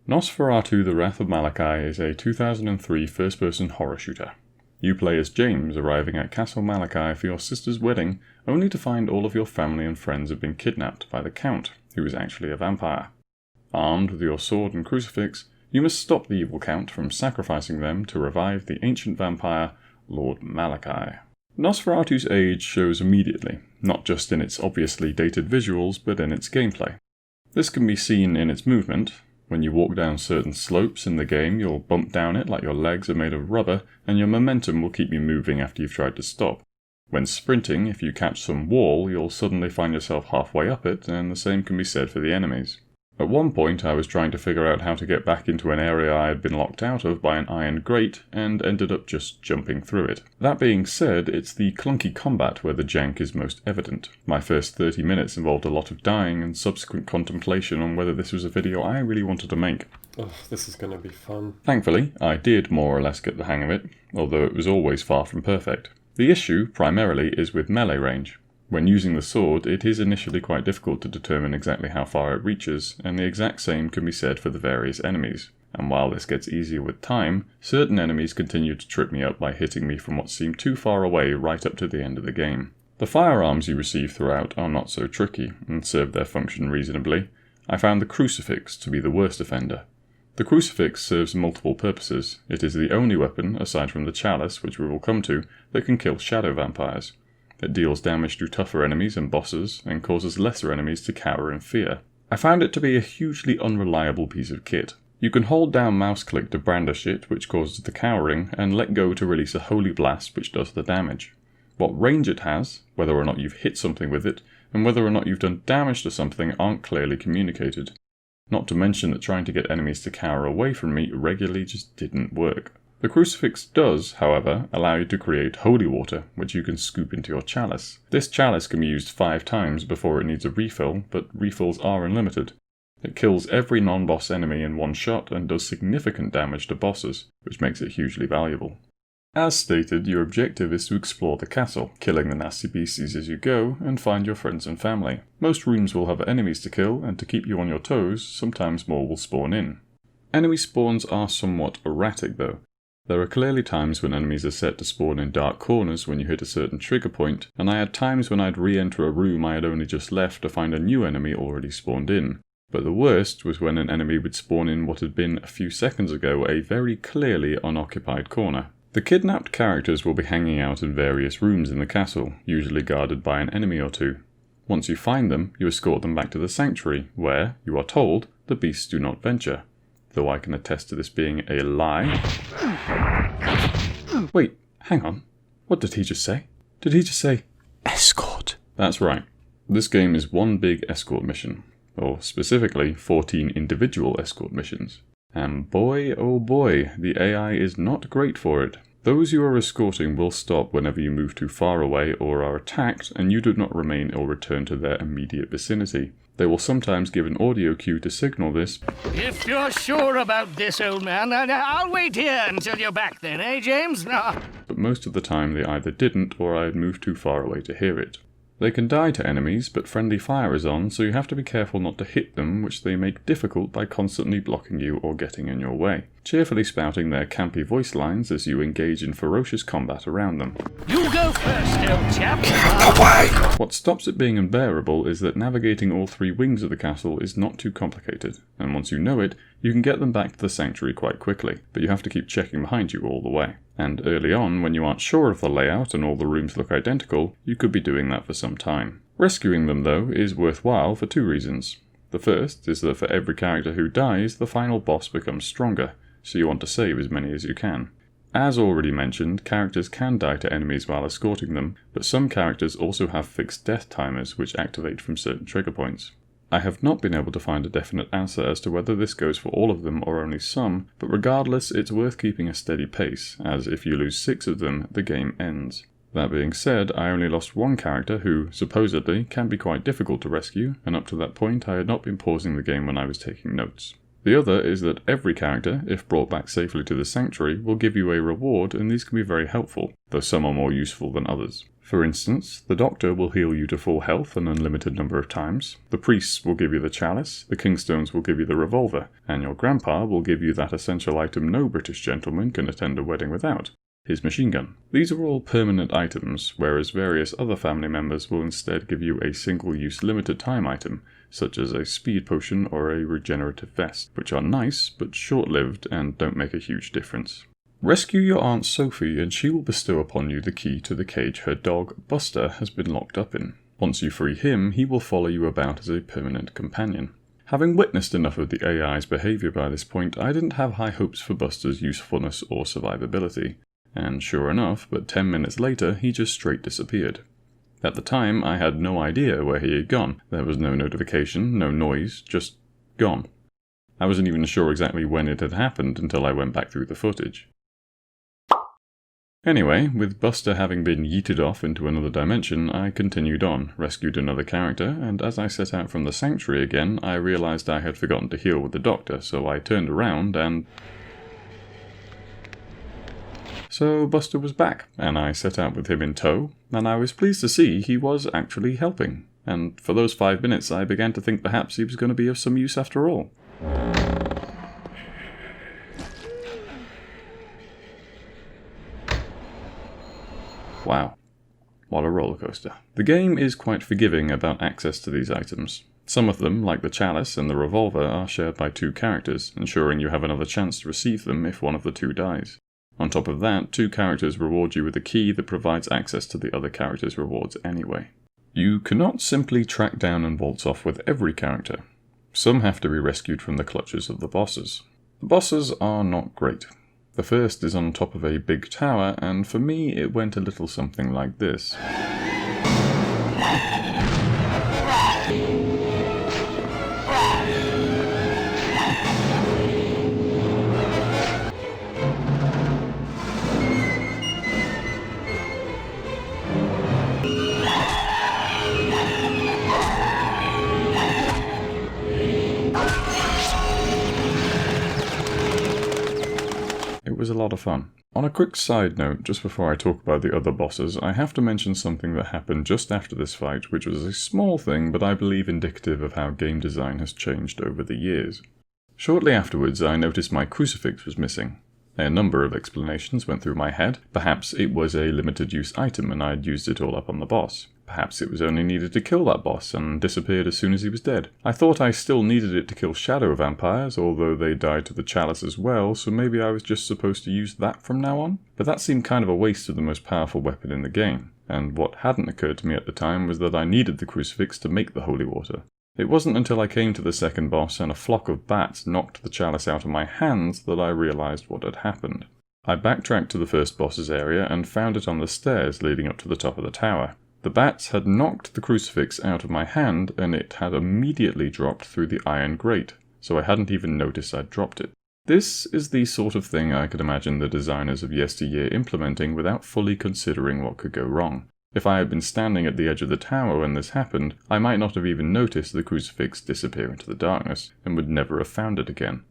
Nosferatu The Wrath of Malachi is a 2003 first-person horror shooter. You play as James, arriving at Castle Malachi for your sister's wedding, only to find all of your family and friends have been kidnapped by the Count, who is actually a vampire. Armed with your sword and crucifix, you must stop the evil Count from sacrificing them to revive the ancient vampire, Lord Malachi. Nosferatu's age shows immediately, not just in its obviously dated visuals, but in its gameplay. This can be seen in its movement. When you walk down certain slopes in the game, you'll bump down it like your legs are made of rubber, and your momentum will keep you moving after you've tried to stop. When sprinting, if you catch some wall, you'll suddenly find yourself halfway up it, and the same can be said for the enemies. At one point I was trying to figure out how to get back into an area I had been locked out of by an iron grate, and ended up just jumping through it. That being said, it's the clunky combat where the jank is most evident. My first 30 minutes involved a lot of dying and subsequent contemplation on whether this was a video I really wanted to make. Oh, this is gonna be fun. Thankfully, I did more or less get the hang of it, although it was always far from perfect. The issue, primarily, is with melee range. When using the sword, it is initially quite difficult to determine exactly how far it reaches, and the exact same can be said for the various enemies. And while this gets easier with time, certain enemies continue to trip me up by hitting me from what seemed too far away right up to the end of the game. The firearms you receive throughout are not so tricky, and serve their function reasonably. I found the crucifix to be the worst offender. The crucifix serves multiple purposes. It is the only weapon, aside from the chalice, which we will come to, that can kill shadow vampires. It deals damage to tougher enemies and bosses, and causes lesser enemies to cower in fear. I found it to be a hugely unreliable piece of kit. You can hold down mouse click to brandish it, which causes the cowering, and let go to release a holy blast, which does the damage. What range it has, whether or not you've hit something with it, and whether or not you've done damage to something aren't clearly communicated. Not to mention that trying to get enemies to cower away from me regularly just didn't work. The crucifix does, however, allow you to create holy water, which you can scoop into your chalice. This chalice can be used 5 times before it needs a refill, but refills are unlimited. It kills every non-boss enemy in one shot and does significant damage to bosses, which makes it hugely valuable. As stated, your objective is to explore the castle, killing the nasty beasties as you go, and find your friends and family. Most rooms will have enemies to kill, and to keep you on your toes, sometimes more will spawn in. Enemy spawns are somewhat erratic though. There are clearly times when enemies are set to spawn in dark corners when you hit a certain trigger point, and I had times when I'd re-enter a room I had only just left to find a new enemy already spawned in. But the worst was when an enemy would spawn in what had been a few seconds ago a very clearly unoccupied corner. The kidnapped characters will be hanging out in various rooms in the castle, usually guarded by an enemy or two. Once you find them, you escort them back to the sanctuary, where, you are told, the beasts do not venture. Though I can attest to this being a lie. Wait, hang on. What did he just say? Did he just say, escort? That's right. This game is one big escort mission. Or specifically, 14 individual escort missions. And boy, oh boy, the AI is not great for it. Those you are escorting will stop whenever you move too far away or are attacked, and you do not remain or return to their immediate vicinity. They will sometimes give an audio cue to signal this. If you're sure about this, old man, I'll wait here until you're back then, eh, James? But most of the time they either didn't or I had moved too far away to hear it. They can die to enemies, but friendly fire is on, so you have to be careful not to hit them, which they make difficult by constantly blocking you or getting in your way, cheerfully spouting their campy voice lines as you engage in ferocious combat around them. You go first, old chap! What stops it being unbearable is that navigating all 3 wings of the castle is not too complicated, and once you know it, you can get them back to the sanctuary quite quickly, but you have to keep checking behind you all the way. And early on, when you aren't sure of the layout and all the rooms look identical, you could be doing that for some time. Rescuing them, though, is worthwhile for 2 reasons. The first is that for every character who dies, the final boss becomes stronger, so you want to save as many as you can. As already mentioned, characters can die to enemies while escorting them, but some characters also have fixed death timers which activate from certain trigger points. I have not been able to find a definite answer as to whether this goes for all of them or only some, but regardless, it's worth keeping a steady pace, as if you lose 6 of them, the game ends. That being said, I only lost 1 character who, supposedly, can be quite difficult to rescue, and up to that point I had not been pausing the game when I was taking notes. The other is that every character, if brought back safely to the sanctuary, will give you a reward, and these can be very helpful, though some are more useful than others. For instance, the Doctor will heal you to full health an unlimited number of times, the Priests will give you the Chalice, the Kingstones will give you the Revolver, and your Grandpa will give you that essential item no British gentleman can attend a wedding without, his machine gun. These are all permanent items, whereas various other family members will instead give you a single-use limited time item, such as a speed potion or a regenerative vest, which are nice but short-lived and don't make a huge difference. Rescue your Aunt Sophie and she will bestow upon you the key to the cage her dog, Buster, has been locked up in. Once you free him, he will follow you about as a permanent companion. Having witnessed enough of the AI's behaviour by this point, I didn't have high hopes for Buster's usefulness or survivability. And sure enough, but 10 minutes later, he just straight disappeared. At the time, I had no idea where he had gone. There was no notification, no noise, just gone. I wasn't even sure exactly when it had happened until I went back through the footage. Anyway, with Buster having been yeeted off into another dimension, I continued on, rescued another character, and as I set out from the sanctuary again, I realised I had forgotten to heal with the Doctor, so I turned around and... So Buster was back, and I set out with him in tow, and I was pleased to see he was actually helping, and for those 5 minutes I began to think perhaps he was going to be of some use after all. Wow, what a roller coaster. The game is quite forgiving about access to these items. Some of them, like the Chalice and the Revolver, are shared by 2 characters, ensuring you have another chance to receive them if one of the 2 dies. On top of that, 2 characters reward you with a key that provides access to the other character's rewards anyway. You cannot simply track down and waltz off with every character. Some have to be rescued from the clutches of the bosses. The bosses are not great. The first is on top of a big tower, and for me it went a little something like this. It was a lot of fun. On a quick side note, just before I talk about the other bosses, I have to mention something that happened just after this fight, which was a small thing, but I believe indicative of how game design has changed over the years. Shortly afterwards, I noticed my crucifix was missing. A number of explanations went through my head. Perhaps it was a limited use item and I'd used it all up on the boss. Perhaps it was only needed to kill that boss and disappeared as soon as he was dead. I thought I still needed it to kill shadow vampires, although they died to the Chalice as well, so maybe I was just supposed to use that from now on? But that seemed kind of a waste of the most powerful weapon in the game, and what hadn't occurred to me at the time was that I needed the crucifix to make the holy water. It wasn't until I came to the second boss and a flock of bats knocked the Chalice out of my hands that I realised what had happened. I backtracked to the first boss's area and found it on the stairs leading up to the top of the tower. The bats had knocked the crucifix out of my hand and it had immediately dropped through the iron grate, so I hadn't even noticed I'd dropped it. This is the sort of thing I could imagine the designers of yesteryear implementing without fully considering what could go wrong. If I had been standing at the edge of the tower when this happened, I might not have even noticed the crucifix disappear into the darkness, and would never have found it again.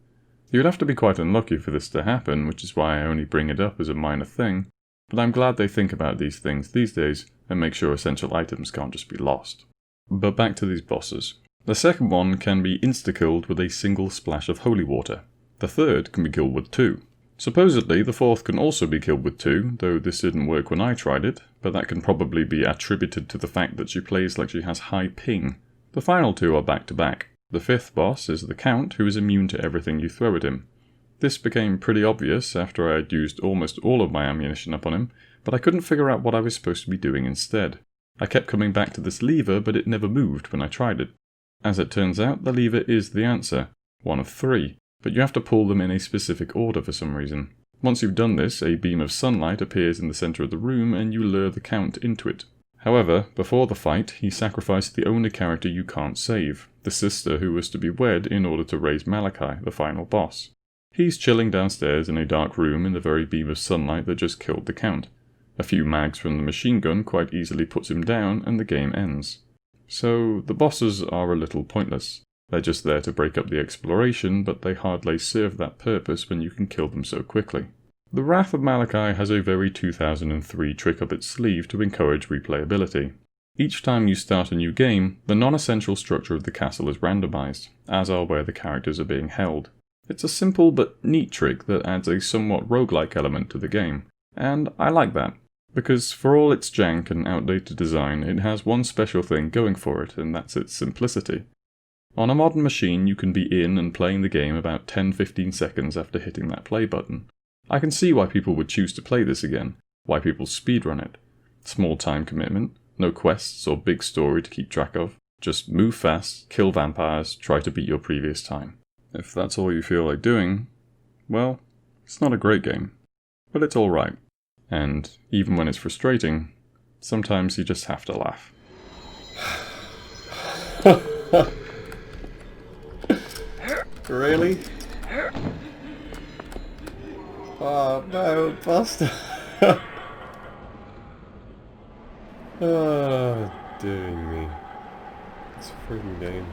You would have to be quite unlucky for this to happen, which is why I only bring it up as a minor thing, but I'm glad they think about these things these days, and make sure essential items can't just be lost. But back to these bosses. The second one can be insta-killed with a single splash of holy water. The third can be killed with 2. Supposedly, the fourth can also be killed with 2, though this didn't work when I tried it, but that can probably be attributed to the fact that she plays like she has high ping. The final 2 are back-to-back. The fifth boss is the Count, who is immune to everything you throw at him. This became pretty obvious after I had used almost all of my ammunition up on him, but I couldn't figure out what I was supposed to be doing instead. I kept coming back to this lever, but it never moved when I tried it. As it turns out, the lever is the answer, one of 3. But you have to pull them in a specific order for some reason. Once you've done this, a beam of sunlight appears in the centre of the room and you lure the Count into it. However, before the fight, he sacrificed the only character you can't save, the sister who was to be wed in order to raise Malachi, the final boss. He's chilling downstairs in a dark room in the very beam of sunlight that just killed the Count. A few mags from the machine gun quite easily puts him down and the game ends. So the bosses are a little pointless. They're just there to break up the exploration, but they hardly serve that purpose when you can kill them so quickly. The Wrath of Malachi has a very 2003 trick up its sleeve to encourage replayability. Each time you start a new game, the non-essential structure of the castle is randomized, as are where the characters are being held. It's a simple but neat trick that adds a somewhat roguelike element to the game, and I like that, because for all its jank and outdated design, it has one special thing going for it, and that's its simplicity. On a modern machine, you can be in and playing the game about 10-15 seconds after hitting that play button. I can see why people would choose to play this again, why people speedrun it. Small time commitment, no quests or big story to keep track of, just move fast, kill vampires, try to beat your previous time. If that's all you feel like doing, well, it's not a great game, but it's alright. And even when it's frustrating, sometimes you just have to laugh. Really? Oh no, Buster! Oh, doing me. This freaking game.